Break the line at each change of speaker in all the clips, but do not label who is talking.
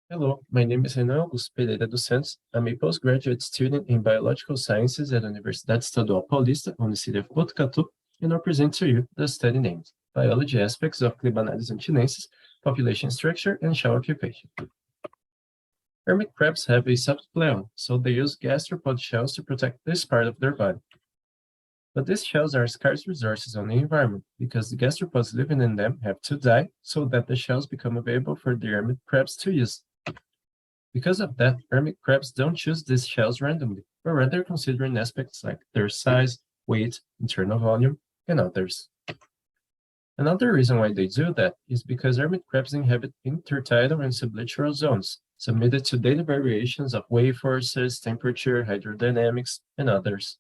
Hello, my name is Renan Augusto Pereira dos Santos. I'm a postgraduate student in Biological Sciences at Universidade Estadual Paulista on the city of Botucatu, and I'll present to you the study named Biology Aspects of Clibanarius antillensis, Population Structure, and Shell Occupation. Hermit crabs have a soft pleon, so they use gastropod shells to protect this part of their body. But these shells are scarce resources on the environment because the gastropods living in them have to die so that the shells become available for the hermit crabs to use. Because of that, hermit crabs don't choose these shells randomly, but rather considering aspects like their size, weight, internal volume, and others. Another reason why they do that is because hermit crabs inhabit intertidal and sublittoral zones, submitted to daily variations of wave forces, temperature, hydrodynamics, and others.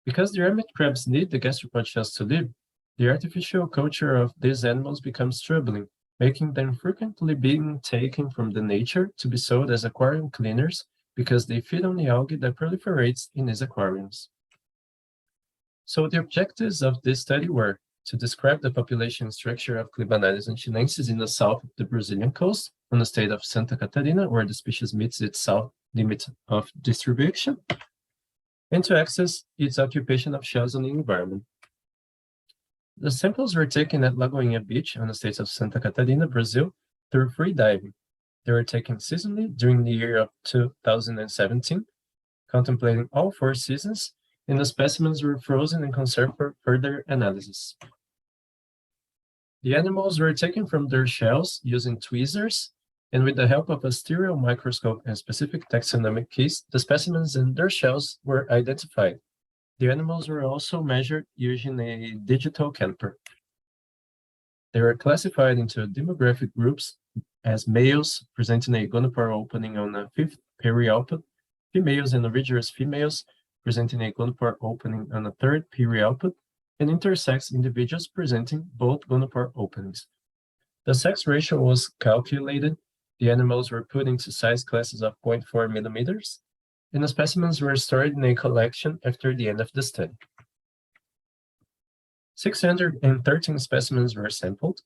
Because the hermit crabs need the gastropod shells to live, the artificial culture of these animals becomes troubling, making them frequently being taken from the nature to be sold as aquarium cleaners because they feed on the algae that proliferates in these aquariums. So the objectives of this study were to describe the population structure of Clibanarius antillensis in the south of the Brazilian coast, on the state of Santa Catarina, where the species meets its south limit of distribution, and to access its occupation of shells on the environment. The samples were taken at Lagoinha Beach on the state of Santa Catarina, Brazil, through free diving. They were taken seasonally during the year of 2017, contemplating all 4 seasons, and the specimens were frozen and conserved for further analysis. The animals were taken from their shells using tweezers, and with the help of a stereo microscope and specific taxonomic keys, the specimens and their shells were identified. The animals were also measured using a digital caliper. They were classified into demographic groups as males presenting a gonopore opening on a 5th perialpid, females and ovigerous females presenting a gonopore opening on a 3rd perialpid, and intersex individuals presenting both gonopore openings. The sex ratio was calculated. The animals were put into size classes of 0.4 millimeters, and the specimens were stored in a collection after the end of the study. 613 specimens were sampled.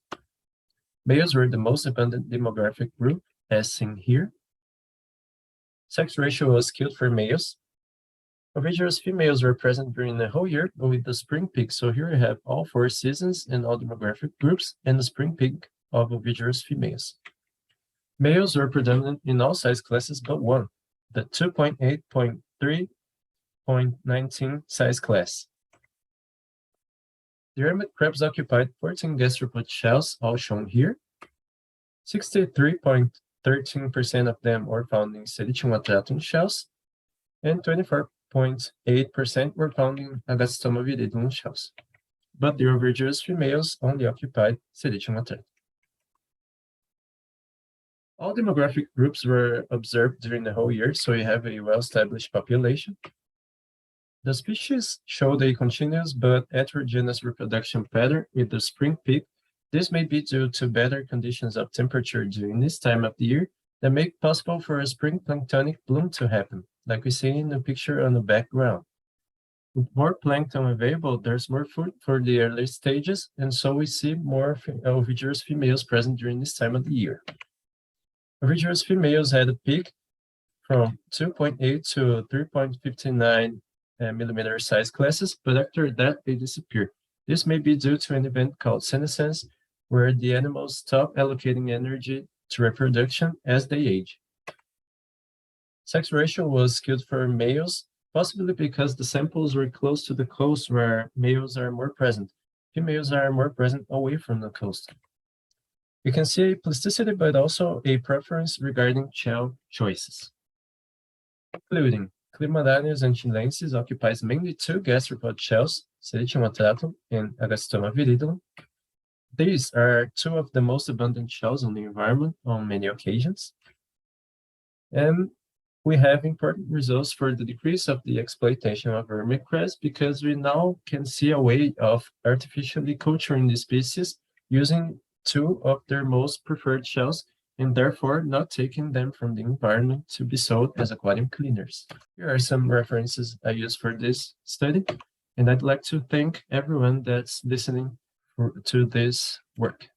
Males were the most abundant demographic group, as seen here. Sex ratio was skewed for males. Ovigerous females were present during the whole year, but with the spring peak. So here we have all 4 seasons and all demographic groups, and the spring peak of ovigerous females. Males were predominant in all size classes but one, the 2.8.3.19 size class. The hermit crabs occupied 14 gastropod shells, all shown here. 63.13% of them were found in Silicium atratum shells, and 24.8% were found in Agastoma viridulum shells. But the ovigerous females only occupied Silicium atratum. All demographic groups were observed during the whole year, so you have a well-established population. The species showed a continuous but heterogeneous reproduction pattern with the spring peak. This may be due to better conditions of temperature during this time of the year that make it possible for a spring planktonic bloom to happen, like we see in the picture on the background. With more plankton available, there's more food for the early stages, and so we see more ovigerous females present during this time of the year. Ovigerous females had a peak from 2.8 to 3.59 millimeter size classes, but after that they disappear. This may be due to an event called senescence, where the animals stop allocating energy to reproduction as they age. Sex ratio was skewed for males, possibly because the samples were close to the coast where males are more present. Females are more present away from the coast. We can see a plasticity, but also a preference regarding shell choices. Concluding, Clibanarius antillensis occupies mainly 2 gastropod shells, Silicium atratum and Agastoma viridulum. These are 2 of the most abundant shells on the environment on many occasions. And we have important results for the decrease of the exploitation of hermit crabs because we now can see a way of artificially culturing the species using 2 of their most preferred shells, and therefore not taking them from the environment to be sold as aquarium cleaners. Here are some references I used for this study, and I'd like to thank everyone that's listening to this work.